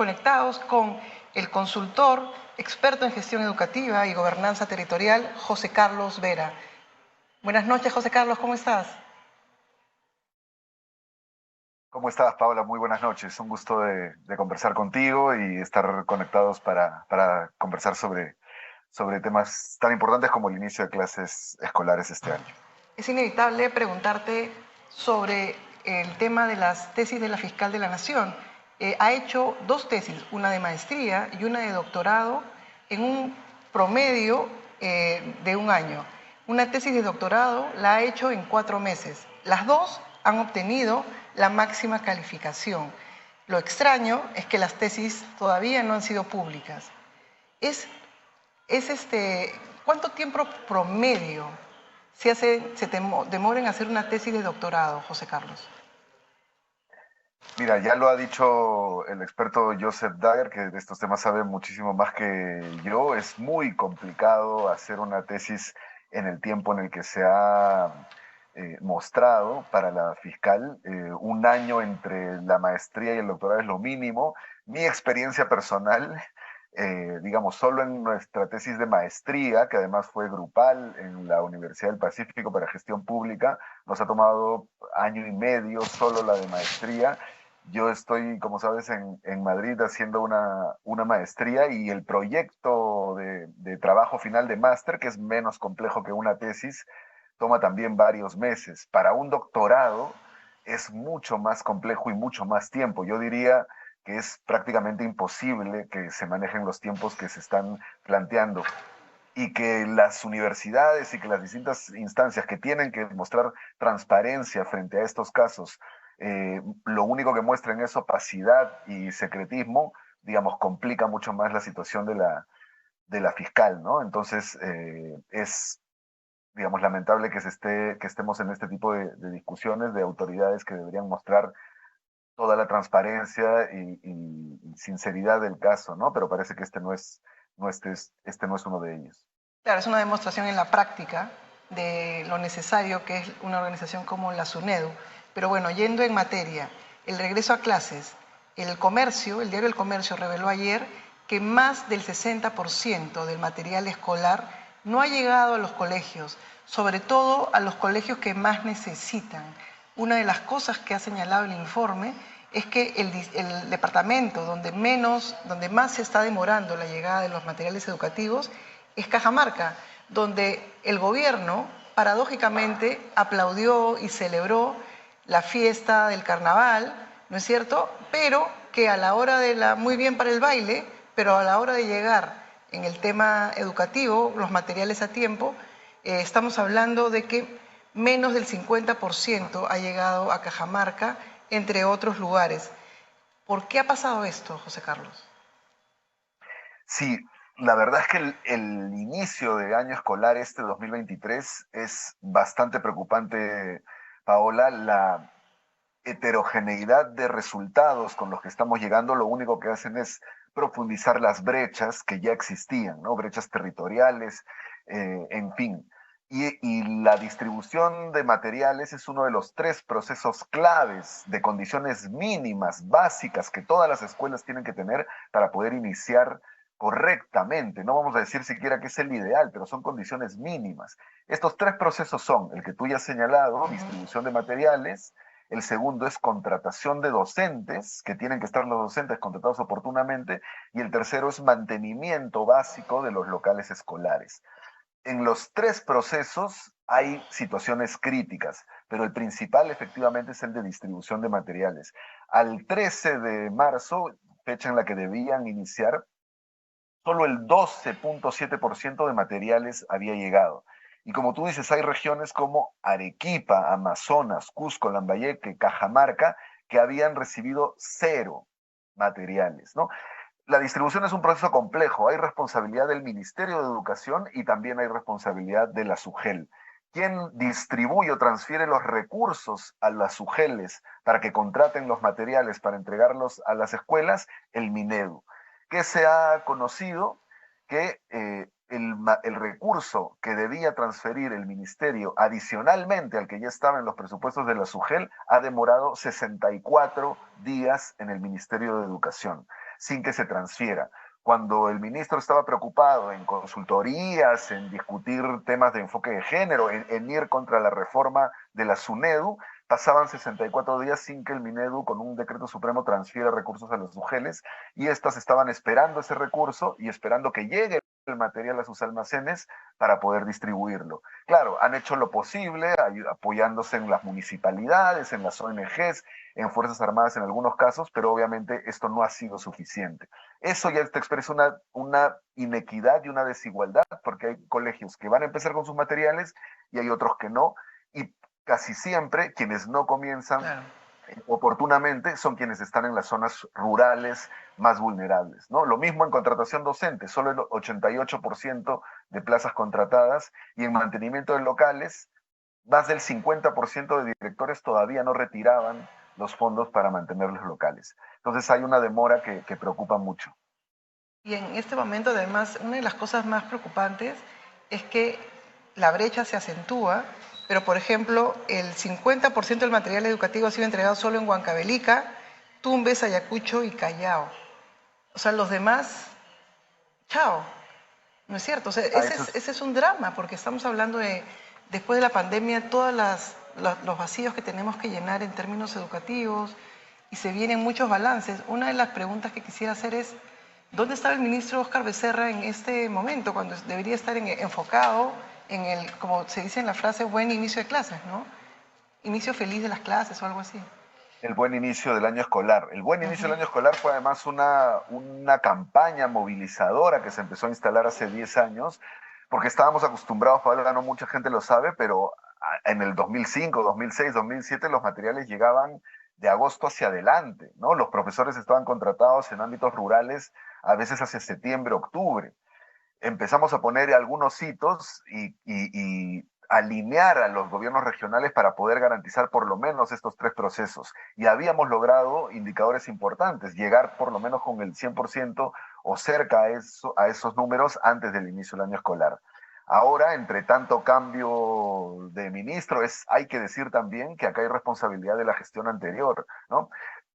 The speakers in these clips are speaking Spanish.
conectados con el consultor, experto en gestión educativa y gobernanza territorial, José Carlos Vera. Buenas noches, José Carlos, ¿cómo estás? ¿Cómo estás, Paola? Muy buenas noches. Un gusto de conversar contigo y estar conectados para conversar sobre temas tan importantes como el inicio de clases escolares este año. Es inevitable preguntarte sobre el tema de las tesis de la fiscal de la Nación. Ha hecho dos tesis, una de maestría y una de doctorado, en un promedio de un año. Una tesis de doctorado la ha hecho en 4 meses. Las dos han obtenido la máxima calificación. Lo extraño es que las tesis todavía no han sido públicas. Es, ¿Cuánto tiempo promedio demora en hacer una tesis de doctorado, José Carlos? Mira, ya lo ha dicho el experto Joseph Dagger, que de estos temas sabe muchísimo más que yo. Es muy complicado hacer una tesis en el tiempo en el que se ha mostrado para la fiscal. Un año entre la maestría y el doctorado es lo mínimo. Mi experiencia personal, digamos, solo en nuestra tesis de maestría, que además fue grupal en la Universidad del Pacífico para Gestión Pública, nos ha tomado año y medio solo la de maestría. Yo estoy, como sabes, en Madrid haciendo una maestría y el proyecto de trabajo final de máster, que es menos complejo que una tesis, toma también varios meses. Para un doctorado es mucho más complejo y mucho más tiempo. Yo diría que es prácticamente imposible que se manejen los tiempos que se están planteando y que las universidades y que las distintas instancias que tienen que mostrar transparencia frente a estos casos, lo único que muestran es opacidad y secretismo, digamos, complica mucho más la situación de la fiscal, ¿no? Entonces, es, digamos, lamentable que estemos en este tipo de discusiones de autoridades que deberían mostrar toda la transparencia y sinceridad del caso, ¿no? Pero parece que este no es uno de ellos. Claro, es una demostración en la práctica de lo necesario que es una organización como la SUNEDU. Pero bueno, yendo en materia, el regreso a clases, el diario El Comercio reveló ayer que más del 60% del material escolar no ha llegado a los colegios, sobre todo a los colegios que más necesitan. Una de las cosas que ha señalado el informe es que el departamento donde más se está demorando la llegada de los materiales educativos es Cajamarca, donde el gobierno paradójicamente aplaudió y celebró la fiesta del carnaval, ¿no es cierto? Pero que a la hora muy bien para el baile, pero a la hora de llegar en el tema educativo, los materiales a tiempo, estamos hablando de que menos del 50% ha llegado a Cajamarca, entre otros lugares. ¿Por qué ha pasado esto, José Carlos? Sí, la verdad es que el inicio de año escolar este 2023 es bastante preocupante, Paola. La heterogeneidad de resultados con los que estamos llegando, lo único que hacen es profundizar las brechas que ya existían, ¿no? Brechas territoriales, en fin. Y la distribución de materiales es uno de los 3 procesos claves de condiciones mínimas, básicas, que todas las escuelas tienen que tener para poder iniciar correctamente. No vamos a decir siquiera que es el ideal, pero son condiciones mínimas. Estos 3 procesos son el que tú ya has señalado, distribución de materiales. El segundo es contratación de docentes, que tienen que estar los docentes contratados oportunamente. Y el tercero es mantenimiento básico de los locales escolares. En los 3 procesos hay situaciones críticas, pero el principal efectivamente es el de distribución de materiales. Al 13 de marzo, fecha en la que debían iniciar, solo el 12.7% de materiales había llegado. Y como tú dices, hay regiones como Arequipa, Amazonas, Cusco, Lambayeque, Cajamarca, que habían recibido 0 materiales, ¿no? La distribución es un proceso complejo. Hay responsabilidad del Ministerio de Educación y también hay responsabilidad de la SUGEL. ¿Quién distribuye o transfiere los recursos a las SUGELes para que contraten los materiales para entregarlos a las escuelas? El Minedu. ¿Qué se ha conocido? Que el recurso que debía transferir el ministerio adicionalmente al que ya estaba en los presupuestos de la SUGEL ha demorado 64 días en el Ministerio de Educación. sin que se transfiera. Cuando el ministro estaba preocupado en consultorías, en discutir temas de enfoque de género, en ir contra la reforma de la SUNEDU, pasaban 64 días sin que el Minedu con un decreto supremo transfiera recursos a las mujeres y estas estaban esperando ese recurso y esperando que llegue el material a sus almacenes para poder distribuirlo. Claro, han hecho lo posible, apoyándose en las municipalidades, en las ONGs, en Fuerzas Armadas en algunos casos, pero obviamente esto no ha sido suficiente. Eso ya te expresa una inequidad y una desigualdad, porque hay colegios que van a empezar con sus materiales y hay otros que no, y casi siempre quienes no comienzan Claro. oportunamente son quienes están en las zonas rurales más vulnerables, ¿no? Lo mismo en contratación docente, solo el 88% de plazas contratadas y en mantenimiento de locales, más del 50% de directores todavía no retiraban los fondos para mantener los locales. Entonces hay una demora que preocupa mucho. Y en este momento, además, una de las cosas más preocupantes es que la brecha se acentúa, pero por ejemplo, el 50% del material educativo ha sido entregado solo en Huancavelica, Tumbes, Ayacucho y Callao. O sea, los demás, chao, ¿no es cierto? O sea, Ah, eso es, ese es un drama, porque estamos hablando de, después de la pandemia, todos los vacíos que tenemos que llenar en términos educativos, y se vienen muchos balances. Una de las preguntas que quisiera hacer es, ¿dónde está el ministro Óscar Becerra en este momento, cuando debería estar enfocado en el, como se dice en la frase, buen inicio de clases, ¿no? Inicio feliz de las clases o algo así. el buen inicio del año escolar. El buen inicio del año escolar fue además una campaña movilizadora que se empezó a instalar hace 10 años, porque estábamos acostumbrados, Paola, no mucha gente lo sabe, pero en el 2005, 2006, 2007 los materiales llegaban de agosto hacia adelante, ¿no? Los profesores estaban contratados en ámbitos rurales a veces hacia septiembre, octubre. Empezamos a poner algunos hitos y alinear a los gobiernos regionales para poder garantizar por lo menos estos tres procesos. Y habíamos logrado indicadores importantes, llegar por lo menos con el 100% o cerca a esos números antes del inicio del año escolar. Ahora, entre tanto cambio de ministro, hay que decir también que acá hay responsabilidad de la gestión anterior, ¿no?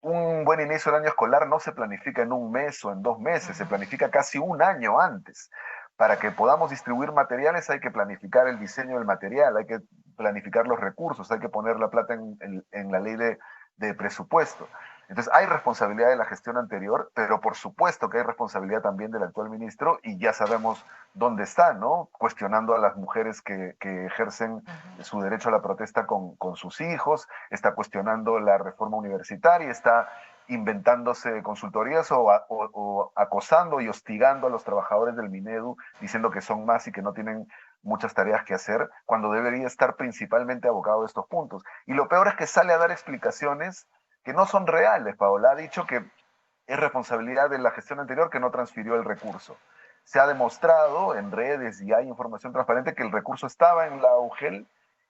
Un buen inicio del año escolar no se planifica en un mes o en 2 meses, se planifica casi un año antes. Para que podamos distribuir materiales hay que planificar el diseño del material, hay que planificar los recursos, hay que poner la plata en la ley de presupuesto. Entonces hay responsabilidad de la gestión anterior, pero por supuesto que hay responsabilidad también del actual ministro y ya sabemos dónde está, ¿no? Cuestionando a las mujeres que ejercen su derecho a la protesta con sus hijos, está cuestionando la reforma universitaria, está inventándose consultorías o acosando y hostigando a los trabajadores del Minedu, diciendo que son más y que no tienen muchas tareas que hacer, cuando debería estar principalmente abocado a estos puntos. Y lo peor es que sale a dar explicaciones que no son reales. Paola ha dicho que es responsabilidad de la gestión anterior que no transfirió el recurso. Se ha demostrado en redes y hay información transparente que el recurso estaba en la UGEL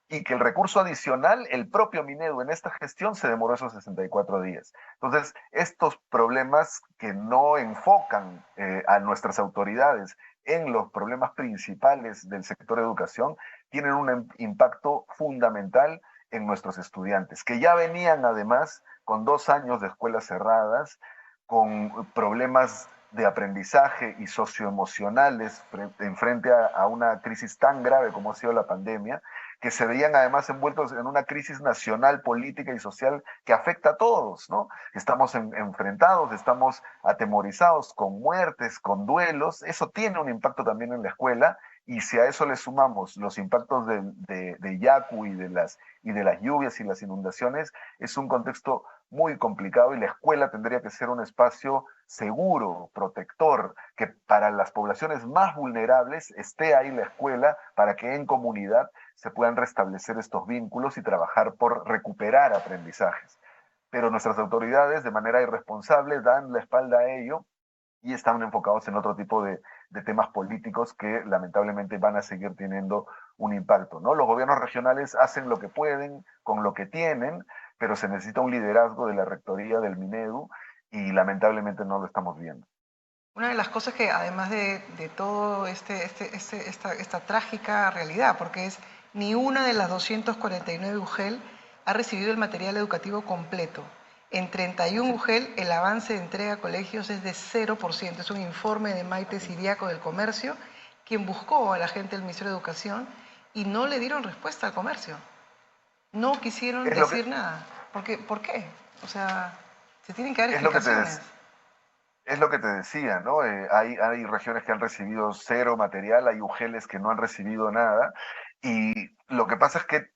y que el recurso adicional, el propio Minedu en esta gestión se demoró esos 64 días. Entonces, estos problemas que no enfocan a nuestras autoridades en los problemas principales del sector educación tienen un impacto fundamental en nuestros estudiantes, que ya venían además con 2 años de escuelas cerradas, con problemas de aprendizaje y socioemocionales en frente a una crisis tan grave como ha sido la pandemia, que se veían además envueltos en una crisis nacional, política y social que afecta a todos, ¿no? Estamos enfrentados, estamos atemorizados con muertes, con duelos, eso tiene un impacto también en la escuela y si a eso le sumamos los impactos de Yaku y de las lluvias y las inundaciones, es un contexto muy complicado y la escuela tendría que ser un espacio seguro, protector, que para las poblaciones más vulnerables esté ahí la escuela para que en comunidad se puedan restablecer estos vínculos y trabajar por recuperar aprendizajes. Pero nuestras autoridades de manera irresponsable dan la espalda a ello y están enfocados en otro tipo de temas políticos que lamentablemente van a seguir teniendo un impacto, ¿no? Los gobiernos regionales hacen lo que pueden con lo que tienen, pero se necesita un liderazgo de la rectoría del Minedu y lamentablemente no lo estamos viendo. Una de las cosas que además de todo esta trágica realidad, porque es ni una de las 249 UGEL ha recibido el material educativo completo. En 31 UGEL el avance de entrega a colegios es de 0%. Es un informe de Maite Siriaco del Comercio, quien buscó a la gente del Ministerio de Educación y no le dieron respuesta al comercio. No quisieron Es lo que, decir nada. ¿Por qué? O sea, se tienen que dar es lo que te, explicaciones. Es lo que te decía, ¿no? Hay regiones que han recibido cero material, hay UGELes que no han recibido nada, y lo que pasa es que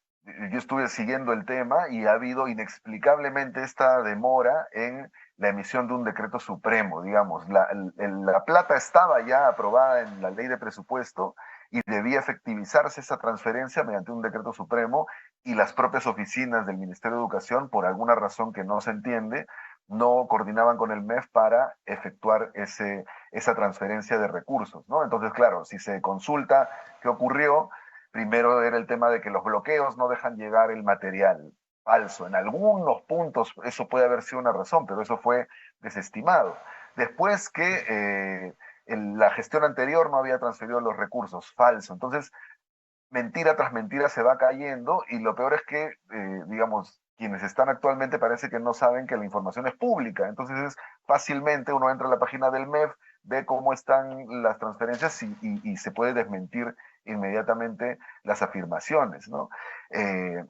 yo estuve siguiendo el tema y ha habido inexplicablemente esta demora en la emisión de un decreto supremo, digamos. La plata estaba ya aprobada en la ley de presupuesto y debía efectivizarse esa transferencia mediante un decreto supremo, y las propias oficinas del Ministerio de Educación, por alguna razón que no se entiende, no coordinaban con el MEF para efectuar esa transferencia de recursos, ¿no? Entonces, claro, si se consulta qué ocurrió, primero era el tema de que los bloqueos no dejan llegar el material. Falso. En algunos puntos eso puede haber sido una razón, pero eso fue desestimado. Después que la gestión anterior no había transferido los recursos. Falso. Entonces, mentira tras mentira se va cayendo, y lo peor es que, digamos, quienes están actualmente parece que no saben que la información es pública. Entonces es fácilmente uno entra a la página del MEF, ve cómo están las transferencias y se puede desmentir inmediatamente las afirmaciones, ¿no? Eh,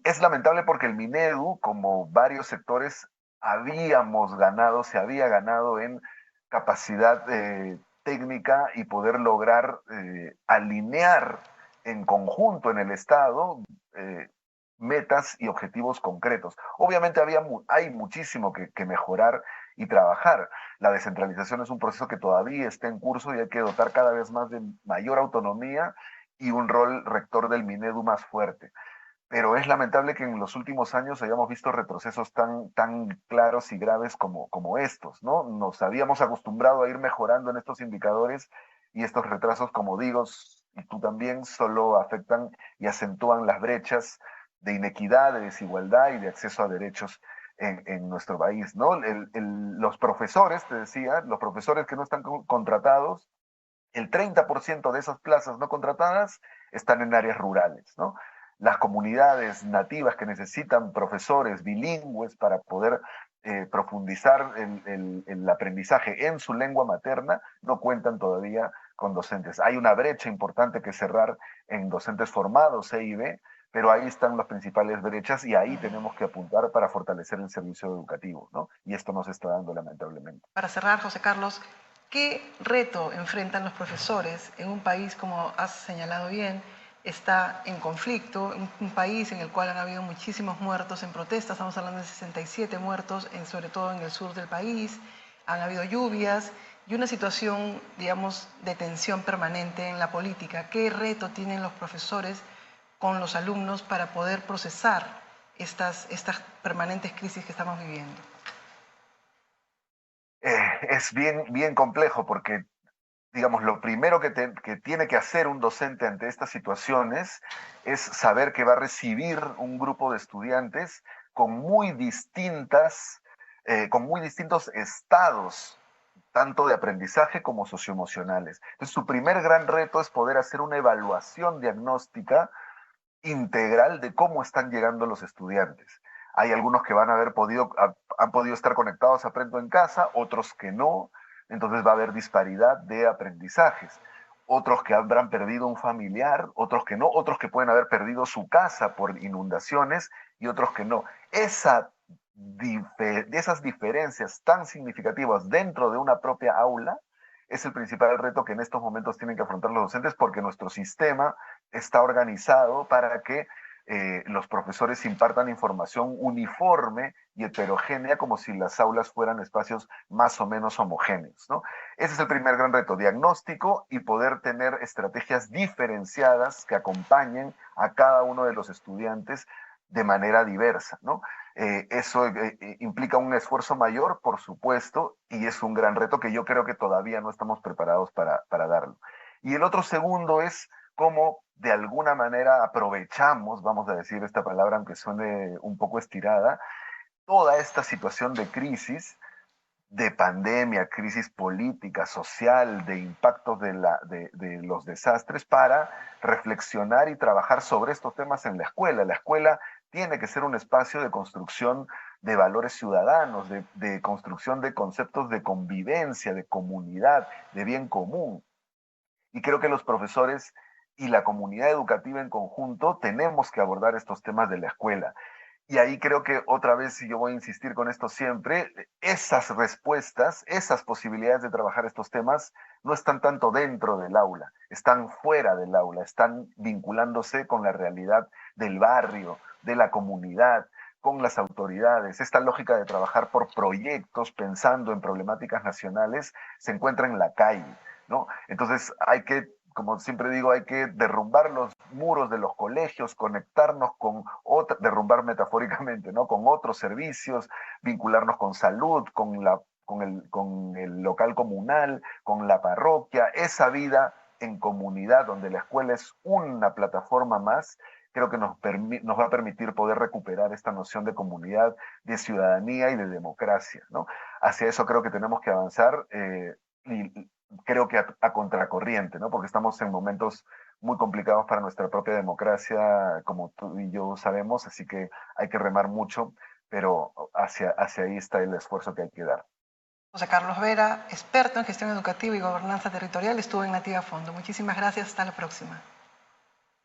es lamentable porque el Minedu, como varios sectores, se había ganado en capacidad técnica y poder lograr alinear en conjunto en el Estado eh, metas y objetivos concretos. Obviamente hay muchísimo que mejorar y trabajar. La descentralización es un proceso que todavía está en curso y hay que dotar cada vez más de mayor autonomía y un rol rector del Minedu más fuerte. Pero es lamentable que en los últimos años hayamos visto retrocesos tan claros y graves como estos, ¿no? Nos habíamos acostumbrado a ir mejorando en estos indicadores, y estos retrasos, como digo, y tú también, solo afectan y acentúan las brechas de inequidad, de desigualdad y de acceso a derechos en nuestro país, ¿no? Los profesores, te decía, los profesores que no están contratados, el 30% de esas plazas no contratadas están en áreas rurales, ¿no? Las comunidades nativas que necesitan profesores bilingües para poder profundizar el aprendizaje en su lengua materna no cuentan todavía con docentes. Hay una brecha importante que cerrar en docentes formados, E y B, pero ahí están las principales brechas y ahí tenemos que apuntar para fortalecer el servicio educativo, ¿no? Y esto no se está dando lamentablemente. Para cerrar, José Carlos, ¿qué reto enfrentan los profesores en un país, como has señalado bien, está en conflicto, un país en el cual han habido muchísimos muertos en protestas? Estamos hablando de 67 muertos, sobre todo en el sur del país, han habido lluvias y una situación, digamos, de tensión permanente en la política. ¿Qué reto tienen los profesores con los alumnos para poder procesar estas permanentes crisis que estamos viviendo? Es bien complejo porque, digamos, lo primero que tiene que hacer un docente ante estas situaciones es saber que va a recibir un grupo de estudiantes con con muy distintos estados, tanto de aprendizaje como socioemocionales. Entonces, su primer gran reto es poder hacer una evaluación diagnóstica integral de cómo están llegando los estudiantes. Hay algunos que han podido estar conectados a Aprendo en Casa, otros que no, entonces va a haber disparidad de aprendizajes. Otros que habrán perdido un familiar, otros que no, otros que pueden haber perdido su casa por inundaciones y otros que no. Esas diferencias tan significativas dentro de una propia aula es el principal reto que en estos momentos tienen que afrontar los docentes, porque nuestro sistema está organizado para que los profesores impartan información uniforme y heterogénea, como si las aulas fueran espacios más o menos homogéneos, ¿no? Ese es el primer gran reto, diagnóstico y poder tener estrategias diferenciadas que acompañen a cada uno de los estudiantes de manera diversa, ¿no? Eso implica un esfuerzo mayor, por supuesto, y es un gran reto que yo creo que todavía no estamos preparados para darlo. Y el otro segundo es cómo de alguna manera aprovechamos, vamos a decir esta palabra aunque suene un poco estirada, toda esta situación de crisis, de pandemia, crisis política, social, de impactos de los desastres, para reflexionar y trabajar sobre estos temas en la escuela. La escuela tiene que ser un espacio de construcción de valores ciudadanos, de construcción de conceptos de convivencia, de comunidad, de bien común. Y creo que los profesores y la comunidad educativa en conjunto tenemos que abordar estos temas de la escuela. Y ahí creo que otra vez, y yo voy a insistir con esto siempre, esas respuestas, esas posibilidades de trabajar estos temas no están tanto dentro del aula, están fuera del aula, están vinculándose con la realidad del barrio, de la comunidad, con las autoridades. Esta lógica de trabajar por proyectos pensando en problemáticas nacionales se encuentra en la calle, ¿no? Entonces hay que, como siempre digo, hay que derrumbar los muros de los colegios, conectarnos con derrumbar metafóricamente, ¿no? Con otros servicios, vincularnos con salud, con el local comunal, con la parroquia, esa vida en comunidad donde la escuela es una plataforma más, creo que nos va a permitir poder recuperar esta noción de comunidad, de ciudadanía y de democracia, ¿no? Hacia eso creo que tenemos que avanzar y creo que a contracorriente, ¿no? Porque estamos en momentos muy complicados para nuestra propia democracia, como tú y yo sabemos, así que hay que remar mucho, pero hacia ahí está el esfuerzo que hay que dar. José Carlos Vera, experto en gestión educativa y gobernanza territorial, estuvo en Nativa Fondo. Muchísimas gracias, hasta la próxima.